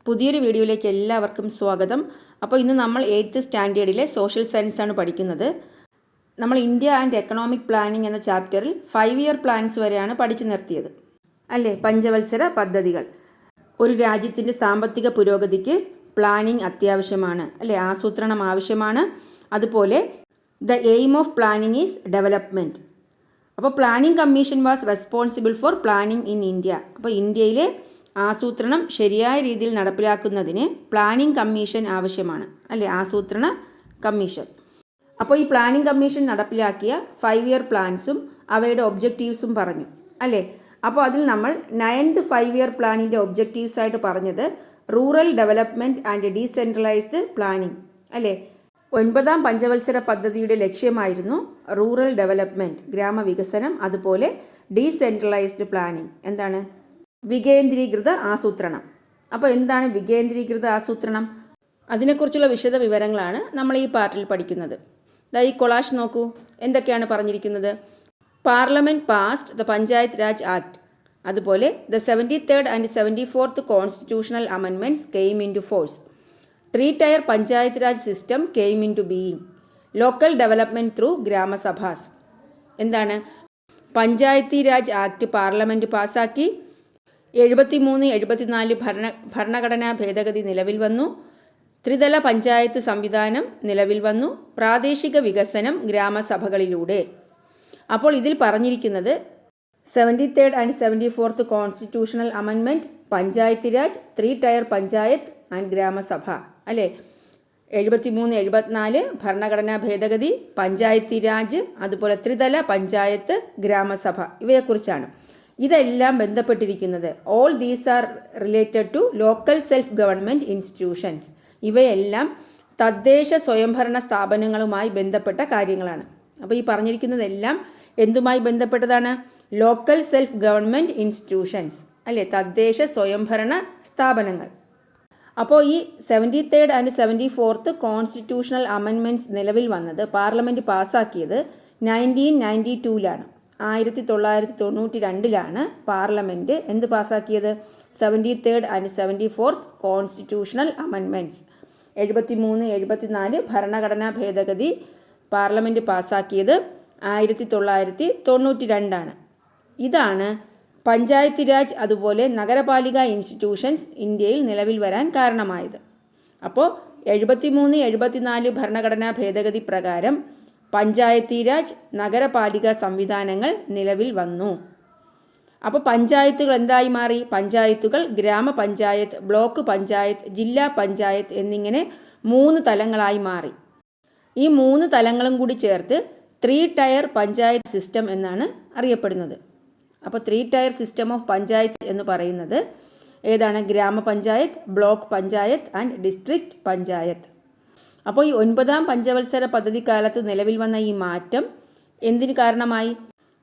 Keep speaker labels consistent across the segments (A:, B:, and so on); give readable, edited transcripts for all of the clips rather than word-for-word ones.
A: പുതിയൊരു വീഡിയോയിലേക്ക് എല്ലാവർക്കും സ്വാഗതം. അപ്പോൾ ഇന്ന് നമ്മൾ 8th സ്റ്റാൻഡേർഡിലെ സോഷ്യൽ സയൻസ് ആണ് പഠിക്കുന്നത്. നമ്മൾ ഇന്ത്യ ആൻഡ് എക്കണോമിക് പ്ലാനിംഗ് എന്ന ചാപ്റ്ററിൽ 5 ഇയർ പ്ലാൻസ് വരെയാണ് പഠിച്ചു നിർത്തിയത് അല്ലേ. പഞ്ചവത്സര പദ്ധതികൾ. ഒരു രാജ്യത്തിൻ്റെ സാമ്പത്തിക പുരോഗതിക്ക് പ്ലാനിംഗ് അത്യാവശ്യമാണ് അല്ലേ, ആസൂത്രണം ആവശ്യമാണ്. അതുപോലെ the aim of planning is development. അപ്പോൾ planning commission was responsible for planning in India. അപ്പോൾ ഇന്ത്യയിലെ ആസൂത്രണം ശരിയായ രീതിയിൽ നടപ്പിലാക്കുന്നതിന് പ്ലാനിംഗ് കമ്മീഷൻ ആവശ്യമാണ് അല്ലേ, ആസൂത്രണ കമ്മീഷൻ. അപ്പോൾ ഈ പ്ലാനിംഗ് കമ്മീഷൻ നടപ്പിലാക്കിയ 5 ഇയർ പ്ലാൻസും അവയുടെ ഒബ്ജക്റ്റീവ്സും പറഞ്ഞു അല്ലേ. അപ്പോൾ അതിൽ നമ്മൾ 9th 5 ഇയർ പ്ലാനിൻ്റെ ഒബ്ജക്റ്റീവ്സ് ആയിട്ട് പറഞ്ഞത് rural development and decentralised planning അല്ലേ. 9ാം പഞ്ചവത്സര പദ്ധതിയുടെ ലക്ഷ്യമായിരുന്നു റൂറൽ ഡെവലപ്മെൻറ്റ്, ഗ്രാമവികസനം. അതുപോലെ ഡീസെൻട്രലൈസ്ഡ് പ്ലാനിംഗ് എന്താണ്, വികേന്ദ്രീകൃത ആസൂത്രണം. അപ്പോൾ എന്താണ് വികേന്ദ്രീകൃത ആസൂത്രണം? അതിനെക്കുറിച്ചുള്ള വിശദ വിവരങ്ങളാണ് നമ്മൾ ഈ പാർട്ടിൽ പഠിക്കുന്നത്. ഈ കൊളാഷ് നോക്കൂ, എന്തൊക്കെയാണ് പറഞ്ഞിരിക്കുന്നത്. Parliament passed the Panchayat Raj act. അതുപോലെ the 73rd and 74th constitutional amendments came in to force. 3-tier Panchayat Raj system came in to being. Local development through ഗ്രാമസഭാസ്. എന്താണ്, പഞ്ചായത്തി രാജ് ആക്ട് പാർലമെൻറ്റ് പാസ്സാക്കി. 73-74 ഭരണഘടനാ ഭേദഗതി നിലവിൽ വന്നു. ത്രിതല പഞ്ചായത്ത് സംവിധാനം നിലവിൽ വന്നു. പ്രാദേശിക വികസനം ഗ്രാമസഭകളിലൂടെ. അപ്പോൾ ഇതിൽ പറഞ്ഞിരിക്കുന്നത് 73rd and 74th constitutional amendment, Panchayat Raj, 3-tier Panchayat and ഗ്രാമസഭ അല്ലേ. 73-74 ഭരണഘടനാ ഭേദഗതി, പഞ്ചായത്തി രാജ്, അതുപോലെ ത്രിതല പഞ്ചായത്ത്, ഗ്രാമസഭ, ഇവയെക്കുറിച്ചാണ്. ഇതെല്ലാം ബന്ധപ്പെട്ടിരിക്കുന്നത് all these are related to local self government institutions. ഇവയെല്ലാം തദ്ദേശ സ്വയംഭരണ സ്ഥാപനങ്ങളുമായി ബന്ധപ്പെട്ട കാര്യങ്ങളാണ്. അപ്പോൾ ഈ പറഞ്ഞിരിക്കുന്നതെല്ലാം എന്തുമായി ബന്ധപ്പെട്ടതാണ്? ലോക്കൽ സെൽഫ് ഗവൺമെൻറ് ഇൻസ്റ്റിറ്റ്യൂഷൻസ് അല്ലേ, തദ്ദേശ സ്വയംഭരണ സ്ഥാപനങ്ങൾ. അപ്പോൾ ഈ 73rd and 74th constitutional amendments നിലവിൽ വന്നത്, പാർലമെൻറ്റ് പാസ്സാക്കിയത് 1992 1992 പാർലമെൻറ്റ് എന്ത് പാസ്സാക്കിയത്? 73rd and 74th constitutional amendments. 73-74 ഭരണഘടനാ ഭേദഗതി പാർലമെൻറ്റ് പാസ്സാക്കിയത് 1992. ഇതാണ് പഞ്ചായത്ത് രാജ് അതുപോലെ നഗരപാലിക ഇൻസ്റ്റിറ്റ്യൂഷൻസ് ഇന്ത്യയിൽ നിലവിൽ വരാൻ കാരണമായത്. അപ്പോൾ 73-74 ഭരണഘടനാ ഭേദഗതി പ്രകാരം പഞ്ചായത്തി രാജ്, നഗരപാലിക സംവിധാനങ്ങൾ നിലവിൽ വന്നു. അപ്പോൾ പഞ്ചായത്തുകൾ എന്തായി മാറി? പഞ്ചായത്തുകൾ ഗ്രാമപഞ്ചായത്ത്, ബ്ലോക്ക് പഞ്ചായത്ത്, ജില്ലാ പഞ്ചായത്ത് എന്നിങ്ങനെ 3 തലങ്ങളായി മാറി. ഈ 3 തലങ്ങളും കൂടി ചേർത്ത് 3-tier പഞ്ചായത്ത് സിസ്റ്റം എന്നാണ് അറിയപ്പെടുന്നത്. അപ്പോൾ 3-tier സിസ്റ്റം ഓഫ് പഞ്ചായത്ത് എന്ന് പറയുന്നത് ഏതാണ്? ഗ്രാമപഞ്ചായത്ത്, block panchayat and district panchayat. അപ്പോൾ ഈ 9ാം പഞ്ചവത്സര പദ്ധതി കാലത്ത് നിലവിൽ വന്ന ഈ മാറ്റം എന്തിന് കാരണമായി?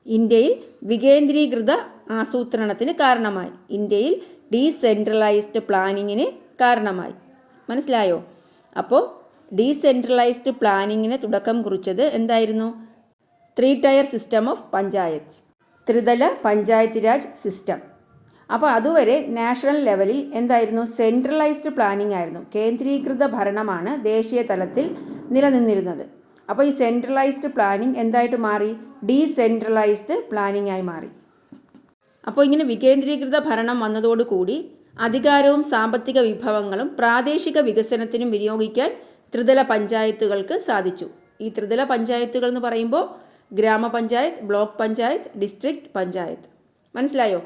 A: ഇന്ത്യയിൽ വികേന്ദ്രീകൃത ആസൂത്രണത്തിന് കാരണമായി. ഇന്ത്യയിൽ ഡീസെൻട്രലൈസ്ഡ് പ്ലാനിങ്ങിന് കാരണമായി. മനസ്സിലായോ? അപ്പോൾ ഡീസെൻട്രലൈസ്ഡ് പ്ലാനിങ്ങിന് തുടക്കം കുറിച്ചത് എന്തായിരുന്നു? 3-tier സിസ്റ്റം ഓഫ് പഞ്ചായത്ത്സ്, ത്രിതല പഞ്ചായത്ത് രാജ് സിസ്റ്റം. അപ്പോൾ അതുവരെ നാഷണൽ ലെവലിൽ എന്തായിരുന്നു? സെൻട്രലൈസ്ഡ് പ്ലാനിംഗ് ആയിരുന്നു. കേന്ദ്രീകൃത ഭരണമാണ് ദേശീയ തലത്തിൽ നിലനിന്നിരുന്നത്. അപ്പോൾ ഈ സെൻട്രലൈസ്ഡ് പ്ലാനിംഗ് എന്തായിട്ട് മാറി? ഡീസെൻട്രലൈസ്ഡ് പ്ലാനിംഗ് ആയി മാറി. അപ്പോൾ ഇങ്ങനെ വികേന്ദ്രീകൃത ഭരണം വന്നതോടുകൂടി അധികാരവും സാമ്പത്തിക വിഭവങ്ങളും പ്രാദേശിക വികസനത്തിനും വിനിയോഗിക്കാൻ ത്രിതല പഞ്ചായത്തുകൾക്ക് സാധിച്ചു. ഈ ത്രിതല പഞ്ചായത്തുകൾ എന്ന് പറയുമ്പോൾ ഗ്രാമപഞ്ചായത്ത്, ബ്ലോക്ക് പഞ്ചായത്ത്, ഡിസ്ട്രിക്റ്റ് പഞ്ചായത്ത്. മനസ്സിലായോ?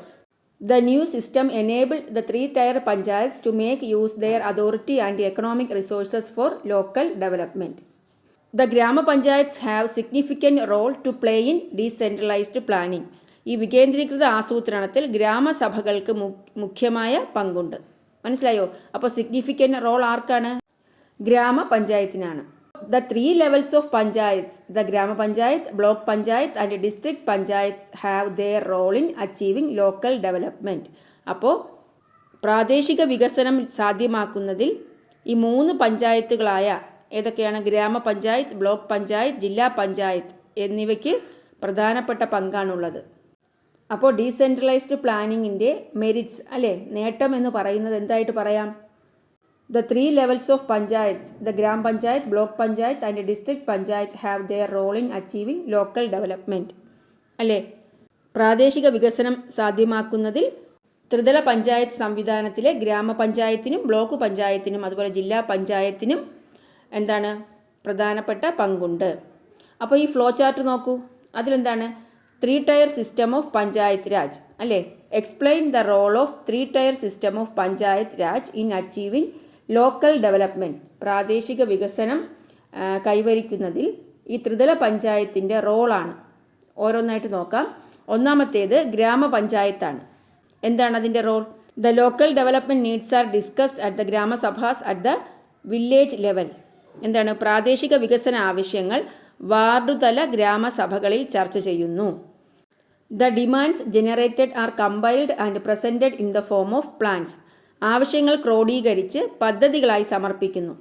A: The new system enabled the 3-tier panchayats to make use their authority and economic resources for local development. The Grama Panchayats have significant role to play in decentralized planning. ഈ വികേന്ദ്രീകൃത ആസൂത്രണത്തിൽ ഗ്രാമസഭകൾക്ക് മുഖ്യമായ പങ്കുണ്ട്. മനസ്സിലായോ? അപ്പോൾ significant role ആർക്കാണ്? ഗ്രാമപഞ്ചായത്തിനാണ്. The 3 levels of panchayats, the Grama Panchayat, Block Panchayat and District Panchayats have their role in achieving local development. അപ്പോൾ പ്രാദേശിക വികസനം സാധ്യമാക്കുന്നതിൽ ഈ 3 പഞ്ചായത്തുകളായ ഏതൊക്കെയാണ്? ഗ്രാമപഞ്ചായത്ത്, ബ്ലോക്ക് പഞ്ചായത്ത്, ജില്ലാ പഞ്ചായത്ത് എന്നിവയ്ക്ക് പ്രധാനപ്പെട്ട പങ്കാണുള്ളത്. അപ്പോൾ ഡീസെൻട്രലൈസ്ഡ് പ്ലാനിങ്ങിൻ്റെ മെറിറ്റ്സ് അല്ലേ, നേട്ടം എന്ന് പറയുന്നത് എന്തായിട്ട് പറയാം? The three levels of panchayats, the Gram Panchayat, Block Panchayat and District Panchayat have their role in achieving local development. അല്ലേ? പ്രാദേശിക വികസനം സാധ്യമാക്കുന്നതിൽ ത്രിതല പഞ്ചായത്ത് സംവിധാനത്തിലെ ഗ്രാമപഞ്ചായത്തിനും ബ്ലോക്ക് പഞ്ചായത്തിനും അതുപോലെ ജില്ലാ പഞ്ചായത്തിനും എന്താണ് പ്രധാനപ്പെട്ട പങ്കുണ്ട്. അപ്പോൾ ഈ ഫ്ലോ ചാർട്ട് നോക്കൂ. അതിലെന്താണ് 3 tier system of Panchayat Raj അല്ലേ? Explain the role of 3 tier system of Panchayat Raj in achieving local development. പ്രാദേശിക വികസനം കൈവരിക്കുന്നതിൽ ഈ ത്രിതല പഞ്ചായത്തിൻ്റെ റോളാണ്. ഓരോന്നായിട്ട് നോക്കാം. ഒന്നാമത്തേത് ഗ്രാമപഞ്ചായത്താണ്. എന്താണ് അതിൻ്റെ role? The local development needs are discussed at the grama sabhas at the village level. എന്താണ്? പ്രാദേശിക വികസന ആവശ്യങ്ങൾ വാർഡുതല ഗ്രാമസഭകളിൽ ചർച്ച ചെയ്യുന്നു. The demands generated are compiled and presented in the form of plans. ആവശ്യങ്ങൾ ക്രോഡീകരിച്ച് പദ്ധതികളായി സമർപ്പിക്കുന്നു.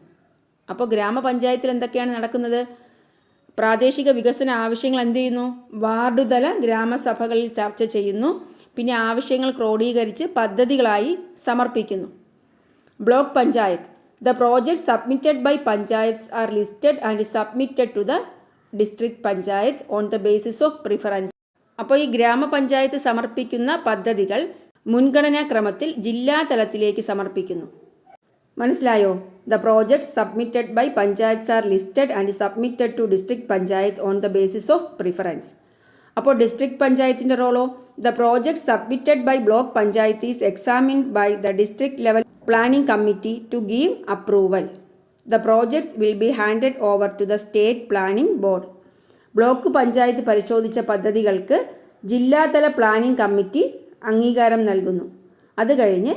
A: അപ്പോൾ ഗ്രാമപഞ്ചായത്തിൽ എന്തൊക്കെയാണ് നടക്കുന്നത്? പ്രാദേശിക വികസന ആവശ്യങ്ങൾ എന്ത് ചെയ്യുന്നു? വാർഡുതല ഗ്രാമസഭകളിൽ ചർച്ച ചെയ്യുന്നു. പിന്നെ ആവശ്യങ്ങൾ ക്രോഡീകരിച്ച് പദ്ധതികളായി സമർപ്പിക്കുന്നു. Block panchayat. The project submitted by panchayats are listed and submitted to the district panchayat on the basis of preference. അപ്പോൾ ഈ ഗ്രാമപഞ്ചായത്ത് സമർപ്പിക്കുന്ന പദ്ധതികൾ മുൻഗണനാ ക്രമത്തിൽ ജില്ലാ തലത്തിലേക്ക് സമർപ്പിക്കുന്നു. മനസ്സിലായോ? The project submitted by panchayats are listed and submitted to district panchayat on the basis of preference. അപ്പോൾ ഡിസ്ട്രിക്ട് പഞ്ചായത്തിൻ്റെ റോളോ? The project submitted by block panchayat is examined by the district level planning committee to give approval. The projects will be handed over to the state planning board. Block panchayat പരിശോധിച്ച പദ്ധതികൾക്ക് ജില്ലാതല planning committee അംഗീകാരം നൽകുന്നു. അത് കഴിഞ്ഞ്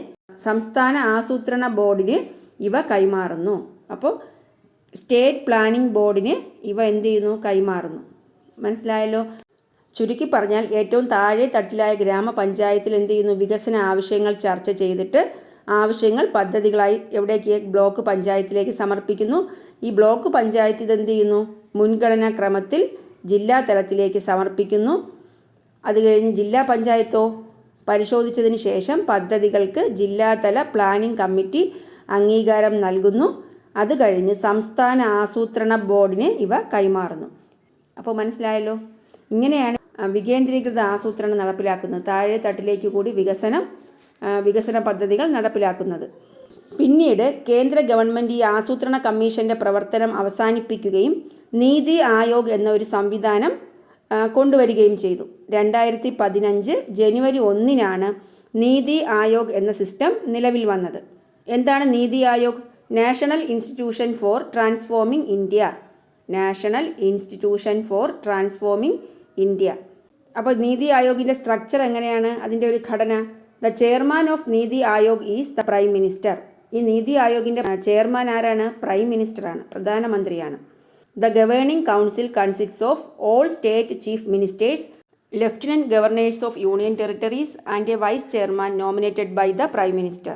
A: സംസ്ഥാന ആസൂത്രണ ബോർഡിന് ഇവ കൈമാറുന്നു. അപ്പോൾ സ്റ്റേറ്റ് പ്ലാനിംഗ് ബോർഡിന് ഇവ എന്ത് ചെയ്യുന്നു? കൈമാറുന്നു. മനസ്സിലായല്ലോ? ചുരുക്കി പറഞ്ഞാൽ ഏറ്റവും താഴെ തട്ടിലായ ഗ്രാമപഞ്ചായത്തിൽ എന്ത് ചെയ്യുന്നു? വികസന ആവശ്യങ്ങൾ ചർച്ച ചെയ്തിട്ട് ആവശ്യങ്ങൾ പദ്ധതികളായി എവിടേക്ക്? ബ്ലോക്ക് പഞ്ചായത്തിലേക്ക് സമർപ്പിക്കുന്നു. ഈ ബ്ലോക്ക് പഞ്ചായത്ത് ഇതെന്ത് ചെയ്യുന്നു? മുൻഗണനാ ക്രമത്തിൽ ജില്ലാ തലത്തിലേക്ക് സമർപ്പിക്കുന്നു. അത് കഴിഞ്ഞ് ജില്ലാ പഞ്ചായത്തോ പരിശോധിച്ചതിന് ശേഷം പദ്ധതികൾക്ക് ജില്ലാതല പ്ലാനിംഗ് കമ്മിറ്റി അംഗീകാരം നൽകുന്നു. അത് കഴിഞ്ഞ് സംസ്ഥാന ആസൂത്രണ ബോർഡിന് ഇവ കൈമാറുന്നു. അപ്പോൾ മനസ്സിലായല്ലോ? ഇങ്ങനെയാണ് വികേന്ദ്രീകൃത ആസൂത്രണം നടപ്പിലാക്കുന്നത്. താഴെ തട്ടിലേക്ക് കൂടി വികസന പദ്ധതികൾ നടപ്പിലാക്കുന്നത്. പിന്നീട് കേന്ദ്ര ഗവൺമെൻറ് ഈ ആസൂത്രണ കമ്മീഷൻ്റെ പ്രവർത്തനം അവസാനിപ്പിക്കുകയും നീതി ആയോഗ് എന്ന ഒരു സംവിധാനം കൊണ്ടുവരികയും ചെയ്തു. 2015 ജനുവരി 1 നീതി ആയോഗ് എന്ന സിസ്റ്റം നിലവിൽ വന്നത്. എന്താണ് NITI Aayog? National institution for transforming India. National institution for transforming India. അപ്പോൾ നീതി ആയോഗിൻ്റെ സ്ട്രക്ചർ എങ്ങനെയാണ്? അതിൻ്റെ ഒരു ഘടന. The chairman of NITI Aayog is the prime minister. ഈ നീതി ആയോഗിൻ്റെ ചെയർമാൻ ആരാണ്? പ്രൈം മിനിസ്റ്ററാണ്, പ്രധാനമന്ത്രിയാണ്. The governing council consists of all state chief ministers, lieutenant governors of union territories and a vice chairman nominated by the prime minister.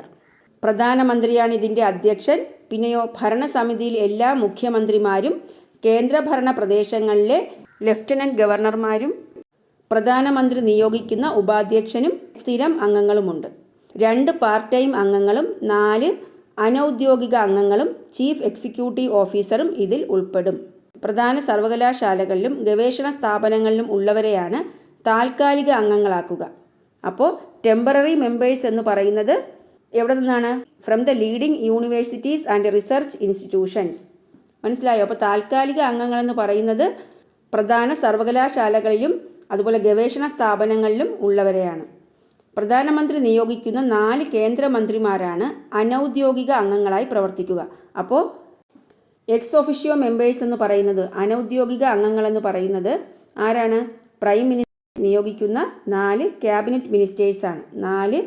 A: പ്രധാനമന്ത്രിയാണ് ഇതിൻ്റെ അധ്യക്ഷൻ. പിന്നെയോ ഭരണസമിതിയിൽ എല്ലാ മുഖ്യമന്ത്രിമാരും കേന്ദ്രഭരണ പ്രദേശങ്ങളിലെ ലെഫ്റ്റനൻറ്റ് ഗവർണർമാരും പ്രധാനമന്ത്രി നിയോഗിക്കുന്ന ഉപാധ്യക്ഷനും സ്ഥിരം അംഗങ്ങളുമുണ്ട്. 2 പാർട്ട് ടൈം അംഗങ്ങളും 4 അനൗദ്യോഗിക അംഗങ്ങളും ചീഫ് എക്സിക്യൂട്ടീവ് ഓഫീസറും ഇതിൽ ഉൾപ്പെടും. പ്രധാന സർവകലാശാലകളിലും ഗവേഷണ സ്ഥാപനങ്ങളിലും ഉള്ളവരെയാണ് താൽക്കാലിക അംഗങ്ങളാക്കുക. അപ്പോൾ ടെമ്പററി മെമ്പേഴ്സ് എന്ന് പറയുന്നത് എവിടെ നിന്നാണ്? From the leading universities and research institutions. മനസ്സിലായോ? അപ്പോൾ താൽക്കാലിക അംഗങ്ങളെന്ന് പറയുന്നത് പ്രധാന സർവകലാശാലകളിലും അതുപോലെ ഗവേഷണ സ്ഥാപനങ്ങളിലും ഉള്ളവരെയാണ്. പ്രധാനമന്ത്രി നിയോഗിക്കുന്ന 4 കേന്ദ്രമന്ത്രിമാരാണ് അനൗദ്യോഗിക അംഗങ്ങളായി പ്രവർത്തിക്കുക. അപ്പോൾ എക്സ് ഒഫിഷ്യോ മെമ്പേഴ്സ് എന്ന് പറയുന്നത്, അനൗദ്യോഗിക അംഗങ്ങളെന്ന് പറയുന്നത് ആരാണ്? പ്രൈം മിനിസ്റ്റർ നിയോഗിക്കുന്ന 4 ക്യാബിനറ്റ് മിനിസ്റ്റേഴ്സാണ്, 4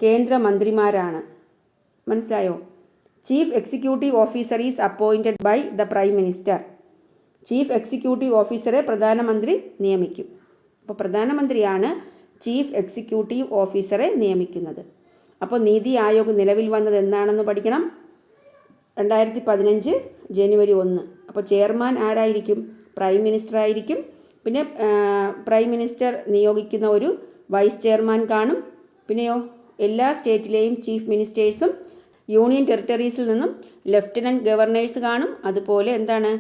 A: കേന്ദ്രമന്ത്രിമാരാണ്. മനസ്സിലായോ? Chief executive officer is appointed by the prime minister. Chief executive ഓഫീസറെ പ്രധാനമന്ത്രി നിയമിക്കും. അപ്പോൾ പ്രധാനമന്ത്രിയാണ് ചീഫ് എക്സിക്യൂട്ടീവ് ഓഫീസറെ നിയമിക്കുന്നത്. അപ്പോൾ നീതി ആയോഗ് നിലവിൽ വന്നത് എന്താണെന്ന് പഠിക്കണം. 2015 ജനുവരി 1. അപ്പോൾ ചെയർമാൻ ആരായിരിക്കും? പ്രൈം മിനിസ്റ്റർ ആയിരിക്കും. പിന്നെ പ്രൈം മിനിസ്റ്റർ നിയോഗിക്കുന്ന ഒരു വൈസ് ചെയർമാൻ കാണും. പിന്നെയോ എല്ലാ സ്റ്റേറ്റിലെയും ചീഫ് മിനിസ്റ്റേഴ്സും യൂണിയൻ ടെറിട്ടറീസിൽ നിന്നും ലെഫ്റ്റനൻറ്റ് ഗവർണേഴ്സ് കാണും. അതുപോലെ എന്താണ്,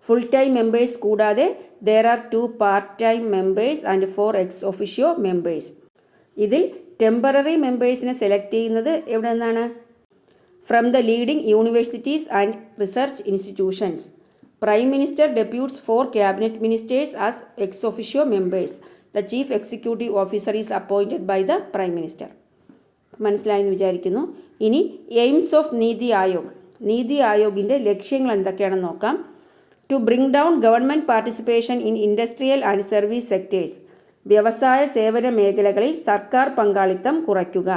A: ഫുൾ ടൈം മെമ്പേഴ്സ് കൂടാതെ there are 2 part time members and 4 ex officio members. ഇതിൽ ടെമ്പററി മെമ്പേഴ്സിനെ സെലക്ട് ചെയ്യുന്നത് എവിടെ നിന്നാണ്? From the leading universities and research institutions. Prime minister deputes 4 cabinet ministers as ex officio members. The chief executive officer is appointed by the prime minister. മനസ്സിലായെന്ന് വിചാരിക്കുന്നു. ഇനി aims of NITI Aayog. നീതി ആയോഗിൻ്റെ ലക്ഷ്യങ്ങൾ എന്തൊക്കെയാണെന്ന് നോക്കാം. To bring down government participation in industrial and service sectors. വ്യവസായ സേവന മേഖലകളിൽ സർക്കാർ പങ്കാളിത്തം കുറയ്ക്കുക.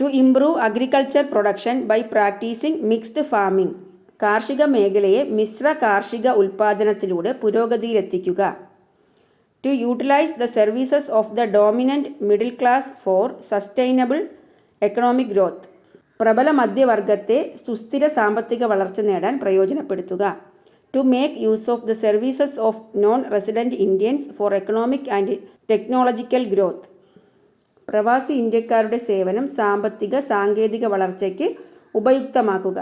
A: To improve agriculture production by practising mixed farming. കാർഷിക മേഖലയെ മിശ്ര കാർഷിക ഉൽപ്പാദനത്തിലൂടെ പുരോഗതിയിലെത്തിക്കുക. To utilise the services of the dominant middle class for sustainable economic growth. പ്രബല മധ്യവർഗത്തെ സുസ്ഥിര സാമ്പത്തിക വളർച്ച നേടാൻ പ്രയോജനപ്പെടുത്തുക. To make use of the services of non resident Indians for economic and technological growth. പ്രവാസി ഇന്ത്യക്കാരുടെ സേവനം സാമ്പത്തിക സാങ്കേതിക വളർച്ചയ്ക്ക് ഉപയുക്തമാക്കുക.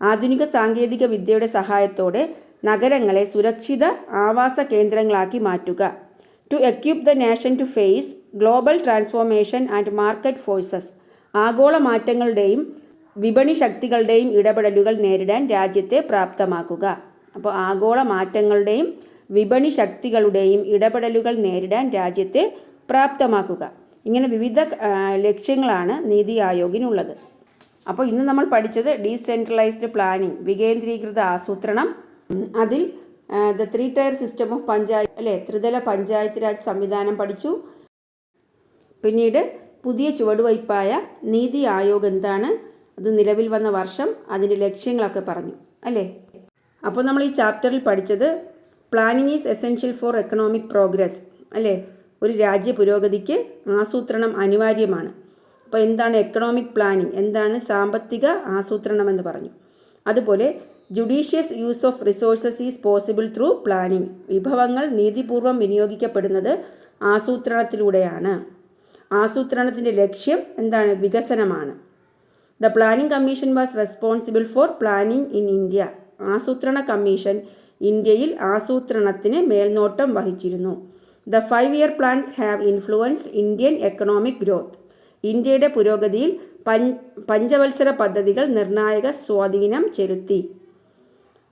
A: ആധുനിക സാങ്കേതിക വിദ്യയുടെ സഹായത്തോടെ നഗരങ്ങളെ സുരക്ഷിത ആവാസ കേന്ദ്രങ്ങളാക്കി മാറ്റുക. To equip the nation to face global transformation and market forces. ആഗോള മാറ്റങ്ങളുടെയും വിപണി ശക്തികളുടെയും ഇടപെടലുകൾ നേരിടാൻ രാജ്യത്തെ പ്രാപ്തമാക്കുക. അപ്പോൾ ആഗോള മാറ്റങ്ങളുടെയും വിപണി ശക്തികളുടെയും ഇടപെടലുകൾ നേരിടാൻ രാജ്യത്തെ പ്രാപ്തമാക്കുക. ഇങ്ങനെ വിവിധ ലക്ഷ്യങ്ങളാണ് നീതി ആയോഗിനുള്ളത്. അപ്പോൾ ഇന്ന് നമ്മൾ പഠിച്ചത് ഡീസെൻട്രലൈസ്ഡ് പ്ലാനിംഗ്, വികേന്ദ്രീകൃത ആസൂത്രണം. അതിൽ the 3 tier system of panchayat അല്ലേ, ത്രിതല പഞ്ചായത്ത് രാജ് സംവിധാനം പഠിച്ചു. പിന്നീട് പുതിയ ചുവടുവയ്പായ നീതി ആയോഗ് എന്താണ്, അത് നിലവിൽ വന്ന വർഷം, അതിൻ്റെ ലക്ഷ്യങ്ങളൊക്കെ പറഞ്ഞു അല്ലേ. അപ്പോൾ നമ്മൾ ഈ ചാപ്റ്ററിൽ പഠിച്ചത് planning is essential for economic progress അല്ലേ. ഒരു രാജ്യ പുരോഗതിക്ക് ആസൂത്രണം അനിവാര്യമാണ്. അപ്പോൾ എന്താണ് എക്കണോമിക് പ്ലാനിങ്, എന്താണ് സാമ്പത്തിക ആസൂത്രണം എന്ന് പറഞ്ഞു. അതുപോലെ judicious use of resources is possible through planning. വിഭവങ്ങൾ നീതിപൂർവം വിനിയോഗിക്കപ്പെടുന്നത് ആസൂത്രണത്തിലൂടെയാണ്. ആസൂത്രണത്തിൻ്റെ ലക്ഷ്യം എന്താണ്? വികസനമാണ്. The planning commission was responsible for planning in India. ആസൂത്രണ കമ്മീഷൻ ഇന്ത്യയിൽ ആസൂത്രണത്തിന് മേൽനോട്ടം വഹിച്ചിരുന്നു. The 5-year plans have influenced Indian economic growth. ഇന്ത്യയുടെ പുരോഗതിയിൽ പഞ്ചവത്സര പദ്ധതികൾ നിർണായക സ്വാധീനം ചെലുത്തി.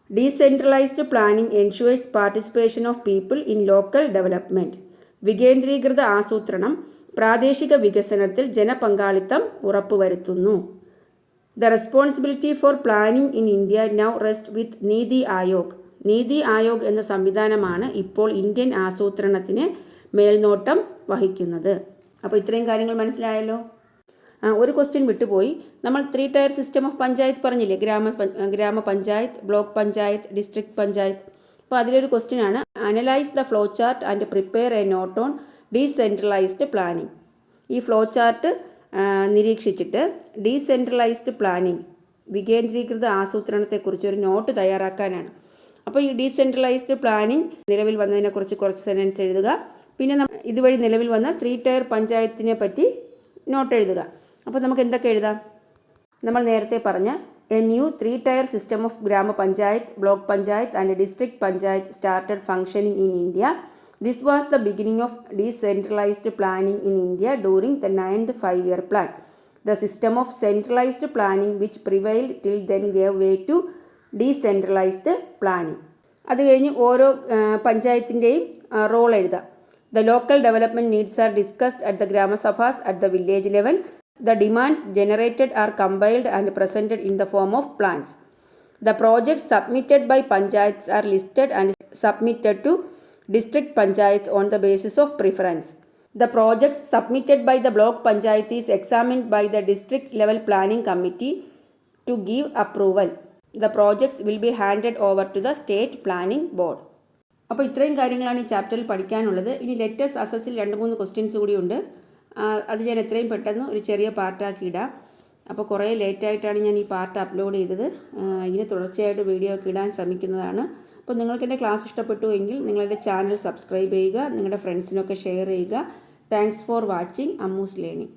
A: Decentralised planning ensures participation of people in local development. വികേന്ദ്രീകൃത ആസൂത്രണം പ്രാദേശിക വികസനത്തിൽ ജനപങ്കാളിത്തം ഉറപ്പുവരുത്തുന്നു. The responsibility for planning in India now rest വിത്ത് നീതി ആയോഗ്. നീതി ആയോഗ് എന്ന സംവിധാനമാണ് ഇപ്പോൾ ഇന്ത്യൻ ആസൂത്രണത്തിന് മേൽനോട്ടം വഹിക്കുന്നത്. അപ്പോൾ ഇത്രയും കാര്യങ്ങൾ മനസ്സിലായല്ലോ. ഒരു ക്വസ്റ്റ്യൻ വിട്ടുപോയി. നമ്മൾ 3 ടയർ സിസ്റ്റം ഓഫ് പഞ്ചായത്ത് പറഞ്ഞില്ലേ, ഗ്രാമപഞ്ചായത്ത്, ബ്ലോക്ക് പഞ്ചായത്ത്, ഡിസ്ട്രിക്ട് പഞ്ചായത്ത്. അപ്പോൾ അതിലൊരു ക്വസ്റ്റ്യൻ ആണ്, analyse the flow chart and prepare a note on decentralised planning. ഈ ഫ്ലോ ചാർട്ട് നിരീക്ഷിച്ചിട്ട് ഡീസെൻട്രലൈസ്ഡ് പ്ലാനിംഗ്, വികേന്ദ്രീകൃത ആസൂത്രണത്തെക്കുറിച്ച് ഒരു നോട്ട് തയ്യാറാക്കാനാണ്. അപ്പോൾ ഈ ഡീസെൻട്രലൈസ്ഡ് പ്ലാനിംഗ് നിലവിൽ വന്നതിനെക്കുറിച്ച് കുറച്ച് സെൻറ്റൻസ് എഴുതുക. പിന്നെ ഇതുവഴി നിലവിൽ വന്ന 3 ടയർ പഞ്ചായത്തിനെ പറ്റി നോട്ട് എഴുതുക. അപ്പോൾ നമുക്ക് എന്തൊക്കെ എഴുതാം? നമ്മൾ നേരത്തെ പറഞ്ഞ a new 3 tier system of grama panchayat, block panchayat and district panchayat started functioning in India. This was the beginning of decentralized planning in India during the 9th 5-year plan. The system of centralized planning which prevailed till then gave way to decentralized planning. അത് കഴിഞ്ഞ് ഓരോ പഞ്ചായത്തിൻ്റെയും role എഴുതാം. The local development needs are discussed at the Grama Sabhas at the village level. The demands generated are compiled and presented in the form of plans. The projects submitted by panchayats are listed and submitted to district panchayat on the basis of preference. The projects submitted by the block panchayat is examined by the district level planning committee to give approval. The projects will be handed over to the state planning board. അപ്പോൾ ഇത്രയും കാര്യങ്ങളാണ് ഈ ചാപ്റ്ററിൽ പഠിക്കാനുള്ളത്. ഇനി let's അസസിൽ 2-3 questions കൂടിയുണ്ട്. അത് ഞാൻ എത്രയും പെട്ടെന്ന് ഒരു ചെറിയ പാർട്ടാക്കി ഇടാം. അപ്പോൾ കുറേ ലേറ്റായിട്ടാണ് ഞാൻ ഈ പാർട്ട് അപ്ലോഡ് ചെയ്തത്. ഇങ്ങനെ തുടർച്ചയായിട്ട് വീഡിയോ ഒക്കെ ഇടാൻ ശ്രമിക്കുന്നതാണ്. അപ്പോൾ നിങ്ങൾക്ക് എൻ്റെ ക്ലാസ് ഇഷ്ടപ്പെട്ടു എങ്കിൽ നിങ്ങളുടെ ചാനൽ സബ്സ്ക്രൈബ് ചെയ്യുക, നിങ്ങളുടെ ഫ്രണ്ട്സിനൊക്കെ ഷെയർ ചെയ്യുക. Thanks for watching Ammu's learning.